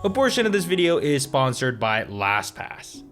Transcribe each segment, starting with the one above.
A portion of this video is sponsored by LastPass.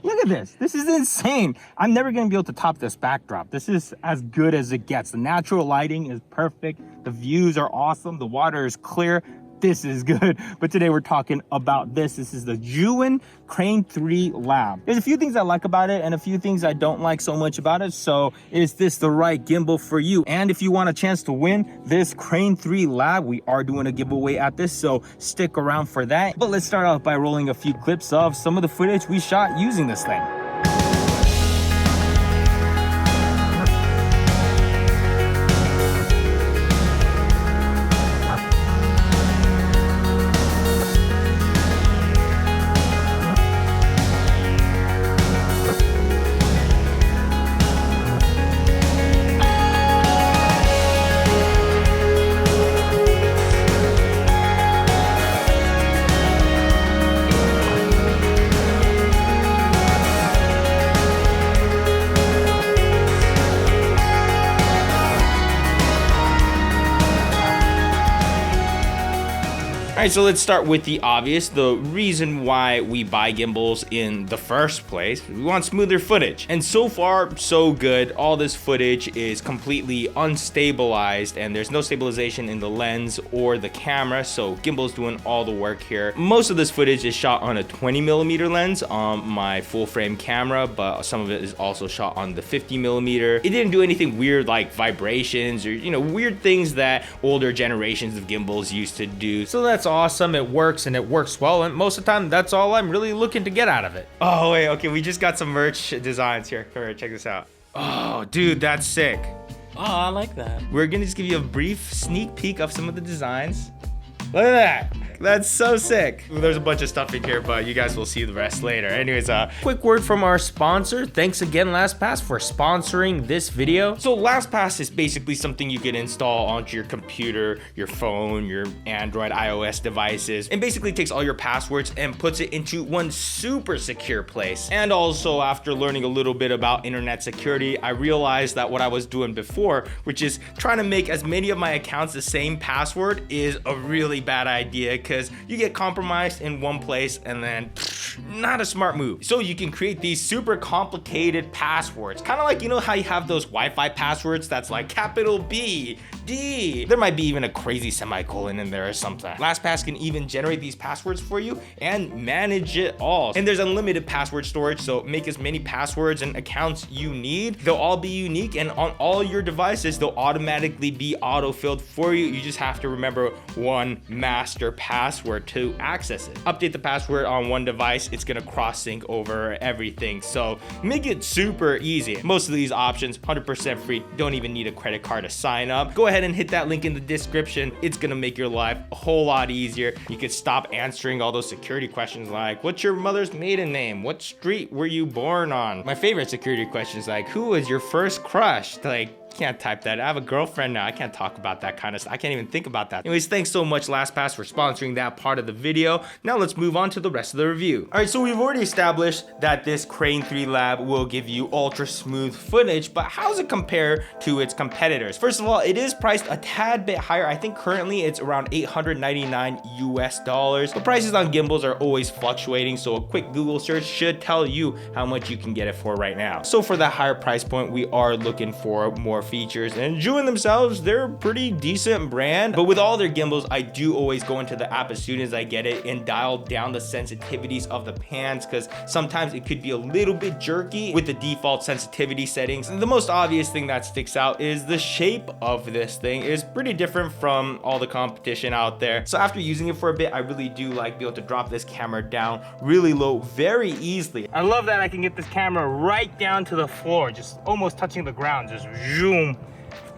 Look at this. This is insane. I'm never going to be able to top this backdrop. This is as good as it gets. The natural lighting is perfect. The views are awesome. The water is clear. This is good. But today we're talking about this. This is the Zhiyun Crane 3 Lab. There's a few things I like about it and a few things I don't like so much about it. So is this the right gimbal for you? And if you want a chance to win this Crane 3 Lab, we are doing a giveaway at this, so stick around for that. But let's start off by rolling a few clips of some of the footage we shot using this thing. All right, so let's start with the obvious. The reason why we buy gimbals in the first place, we want smoother footage. And so far, so good. All this footage is completely unstabilized and there's no stabilization in the lens or the camera. So gimbal's doing all the work here. Most of this footage is shot on a 20mm lens on my full frame camera, but some of it is also shot on the 50mm. It didn't do anything weird like vibrations or, weird things that older generations of gimbals used to do. So that's awesome. It works and it works well, and most of the time that's all I'm really looking to get out of it. Oh wait, okay, we just got some merch designs here. Come here, check this out. Oh dude, that's sick. Oh, I like that. We're gonna just give you a brief sneak peek of some of the designs. Look at that. That's so sick. There's a bunch of stuff in here, but you guys will see the rest later. Anyways, quick word from our sponsor. Thanks again, LastPass, for sponsoring this video. So LastPass is basically something you can install onto your computer, your phone, your Android, iOS devices, and basically takes all your passwords and puts it into one super secure place. And also, after learning a little bit about internet security, I realized that what I was doing before, which is trying to make as many of my accounts the same password, is a really bad idea, because you get compromised in one place and then not a smart move. So you can create these super complicated passwords, kind of like, how you have those Wi-Fi passwords that's like capital B, D. There might be even a crazy semicolon in there or something. LastPass can even generate these passwords for you and manage it all. And there's unlimited password storage, so make as many passwords and accounts you need. They'll all be unique, and on all your devices, they'll automatically be auto-filled for you. You just have to remember one master password to access it. Update the password on one device, it's gonna cross-sync over everything. So make it super easy. Most of these options, 100% free, don't even need a credit card to sign up. Go ahead and hit that link in the description. It's gonna make your life a whole lot easier. You can stop answering all those security questions like, what's your mother's maiden name? What street were you born on? My favorite security question is like, who was your first crush? Like, can't type that. I have a girlfriend now. I can't talk about that kind of stuff. I can't even think about that. Anyways, thanks so much, LastPass, for sponsoring that part of the video. Now let's move on to the rest of the review. All right, so we've already established that this Crane 3 Lab will give you ultra smooth footage, but how does it compare to its competitors? First of all, it is priced a tad bit higher. I think currently it's around $899 US. But prices on gimbals are always fluctuating, so a quick Google search should tell you how much you can get it for right now. So for that higher price point, we are looking for more features, and Zhiyun themselves, they're a pretty decent brand, but with all their gimbals, I do always go into the app as soon as I get it and dial down the sensitivities of the pans, because sometimes it could be a little bit jerky with the default sensitivity settings. And the most obvious thing that sticks out is the shape of this thing is pretty different from all the competition out there. So after using it for a bit, I really do like being able to drop this camera down really low very easily. I love that I can get this camera right down to the floor, just almost touching the ground, just zoom,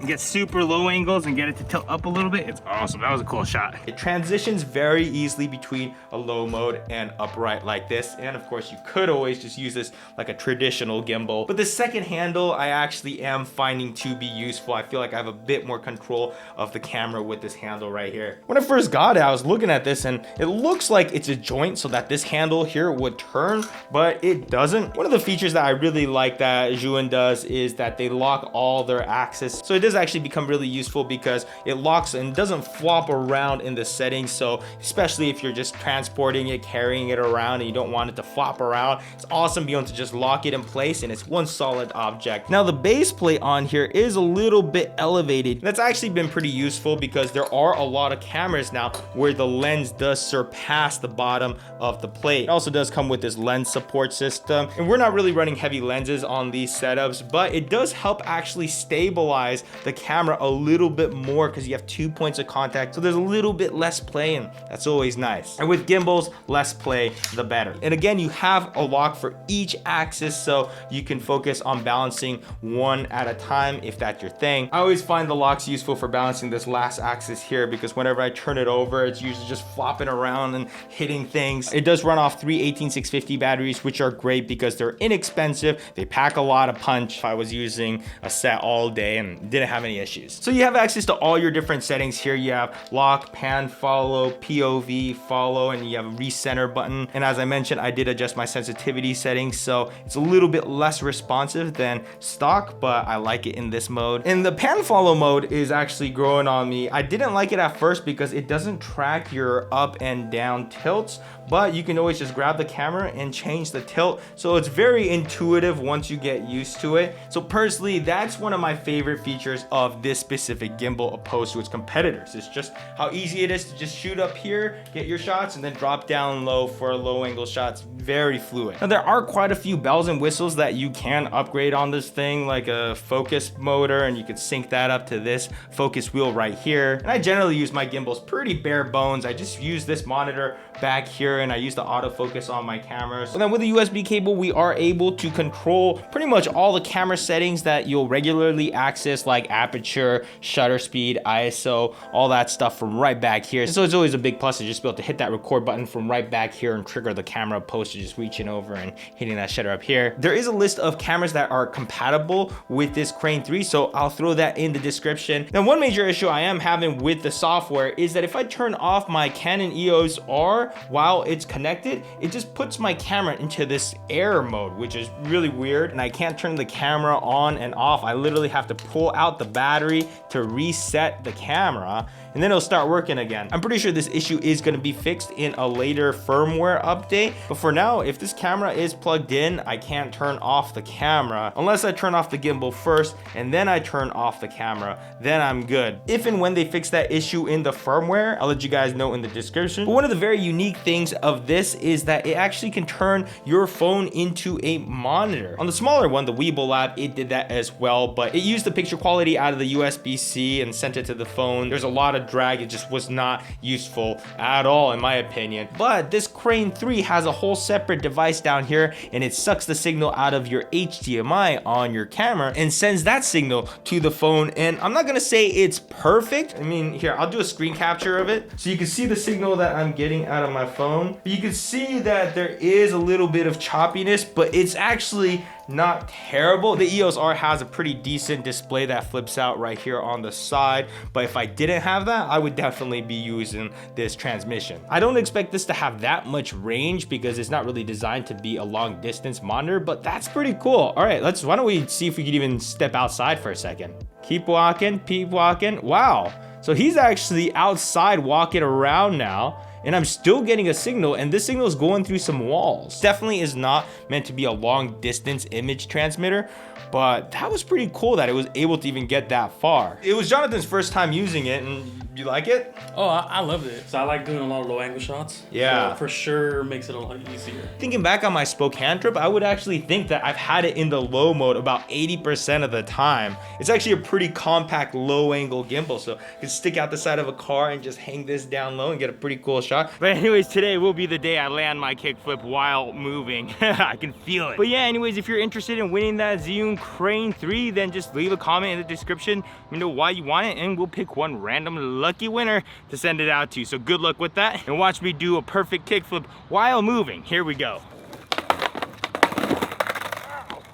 and get super low angles and get it to tilt up a little bit. It's awesome. That was a cool shot. It transitions very easily between a low mode and upright like this. And of course, you could always just use this like a traditional gimbal. But the second handle, I actually am finding to be useful. I feel like I have a bit more control of the camera with this handle right here. When I first got it, I was looking at this and it looks like it's a joint so that this handle here would turn, but it doesn't. One of the features that I really like that Zhiyun does is that they lock all their axes. So it doesn't does actually become really useful because it locks and doesn't flop around in the settings. So especially if you're just transporting it, carrying it around, and you don't want it to flop around, it's awesome being able to just lock it in place and it's one solid object. Now the base plate on here is a little bit elevated. That's actually been pretty useful because there are a lot of cameras now where the lens does surpass the bottom of the plate. It also does come with this lens support system, and we're not really running heavy lenses on these setups, but it does help actually stabilize the camera a little bit more because you have 2 points of contact, so there's a little bit less play, and that's always nice. And with gimbals, less play the better. And again, you have a lock for each axis, so you can focus on balancing one at a time if that's your thing. I always find the locks useful for balancing this last axis here because whenever I turn it over, it's usually just flopping around and hitting things. It does run off 3 18650 batteries, which are great because they're inexpensive. They pack a lot of punch. I was using a set all day and didn't have any issues. So you have access to all your different settings here. You have lock, pan, follow, POV, follow, and you have a recenter button. And as I mentioned, I did adjust my sensitivity settings, so it's a little bit less responsive than stock, but I like it in this mode. And the pan follow mode is actually growing on me. I didn't like it at first because it doesn't track your up and down tilts, but you can always just grab the camera and change the tilt. So it's very intuitive once you get used to it. So personally, that's one of my favorite features of this specific gimbal opposed to its competitors. It's just how easy it is to just shoot up here, get your shots, and then drop down low for low angle shots. Very fluid. Now there are quite a few bells and whistles that you can upgrade on this thing, like a focus motor, and you could sync that up to this focus wheel right here. And I generally use my gimbals pretty bare bones. I just use this monitor back here and I use the autofocus on my cameras. And then with the USB cable, we are able to control pretty much all the camera settings that you'll regularly access, like aperture, shutter speed, ISO, all that stuff from right back here. So it's always a big plus to just be able to hit that record button from right back here and trigger the camera opposed to just reaching over and hitting that shutter up here. There is a list of cameras that are compatible with this Crane 3, so I'll throw that in the description. Now one major issue I am having with the software is that if I turn off my Canon EOS R while it's connected, it just puts my camera into this error mode, which is really weird, and I can't turn the camera on and off. I literally have to pull out the battery to reset the camera, and then it'll start working again. I'm pretty sure this issue is going to be fixed in a later firmware update, but for now, if this camera is plugged in, I can't turn off the camera unless I turn off the gimbal first and then I turn off the camera. Then I'm good. If and when they fix that issue in the firmware, I'll let you guys know in the description. But one of the very unique things of this is that it actually can turn your phone into a monitor. On the smaller one, the Weeble Lab, it did that as well, but it used the picture quality out of the USB-C and sent it to the phone. There's a lot of drag. It just was not useful at all in my opinion. But this Crane 3 has a whole separate device down here, and it sucks the signal out of your HDMI on your camera and sends that signal to the phone. And I'm not gonna say it's perfect. I mean, here, I'll do a screen capture of it so you can see the signal that I'm getting out of my phone. You can see that there is a little bit of choppiness, but it's actually not terrible. The EOS R has a pretty decent display that flips out right here on the side, but if I didn't have that, I would definitely be using this transmission. I don't expect this to have that much range because it's not really designed to be a long distance monitor, but that's pretty cool. All right, why don't we see if we could even step outside for a second. Keep walking, keep walking. Wow, so he's actually outside walking around now, and I'm still getting a signal, and this signal is going through some walls. Definitely is not meant to be a long distance image transmitter, but that was pretty cool that it was able to even get that far. It was Jonathan's first time using it, and you like it? Oh, I loved it. So I like doing a lot of low angle shots. Yeah. So for sure makes it a lot easier. Thinking back on my Spokane trip, I would actually think that I've had it in the low mode about 80% of the time. It's actually a pretty compact low angle gimbal, so I can stick out the side of a car and just hang this down low and get a pretty cool shot. But anyways, today will be the day I land my kickflip while moving. I can feel it. But yeah, anyways, if you're interested in winning that Zhiyun Crane 3, then just leave a comment in the description. Let me know why you want it, and we'll pick one random lucky winner to send it out to. So good luck with that, and watch me do a perfect kickflip while moving. Here we go.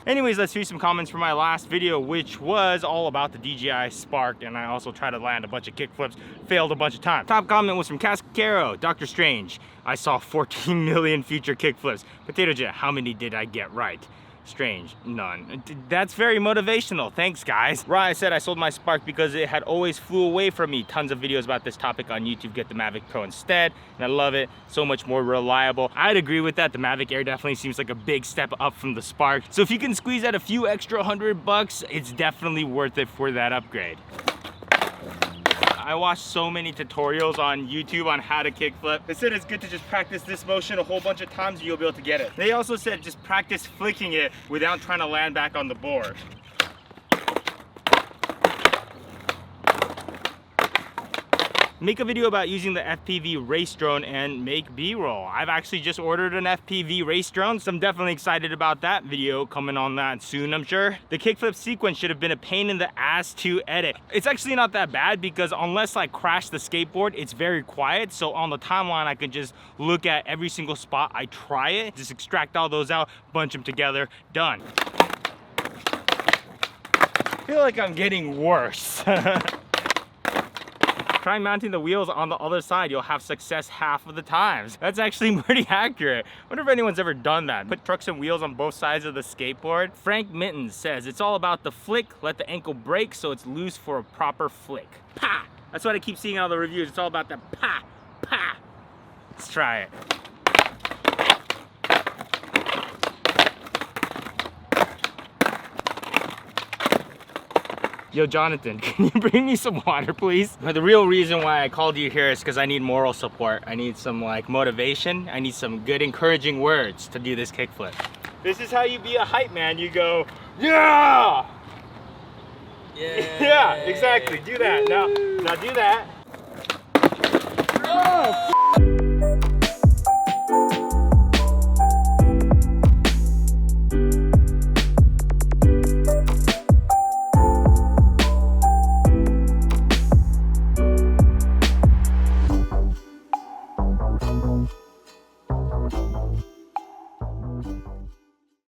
Anyways, let's read some comments from my last video, which was all about the DJI Spark, and I also tried to land a bunch of kickflips, failed a bunch of times. Top comment was from Cascaro, Dr. Strange. I saw 14 million future kickflips. Potato Jet, how many did I get right? strange? None. That's very motivational. Thanks, guys. Ryan said I sold my Spark because it had always flew away from me. Tons of videos about this topic on YouTube. Get the Mavic Pro instead, and I love it. So much more reliable. I'd agree with that. The Mavic Air definitely seems like a big step up from the Spark. So if you can squeeze out a few extra $100, it's definitely worth it for that upgrade. I watched so many tutorials on YouTube on how to kickflip. They said it's good to just practice this motion a whole bunch of times and you'll be able to get it. They also said just practice flicking it without trying to land back on the board. Make a video about using the FPV race drone and make B-roll. I've actually just ordered an FPV race drone, so I'm definitely excited about that video coming on that soon, I'm sure. The kickflip sequence should have been a pain in the ass to edit. It's actually not that bad because unless I crash the skateboard, it's very quiet. So on the timeline, I can just look at every single spot I try it, just extract all those out, bunch them together, done. I feel like I'm getting worse. Try mounting the wheels on the other side, you'll have success half of the times. That's actually pretty accurate. I wonder if anyone's ever done that. Put trucks and wheels on both sides of the skateboard. Frank Mittens says, it's all about the flick, let the ankle break so it's loose for a proper flick. Pa! That's what I keep seeing in all the reviews. It's all about the pa, pa. Let's try it. Yo, Jonathan, can you bring me some water, please? But the real reason why I called you here is because I need moral support. I need some like motivation. I need some good encouraging words to do this kickflip. This is how you be a hype man. You go, yeah! Yeah, exactly. Do that. Now do that. Oh,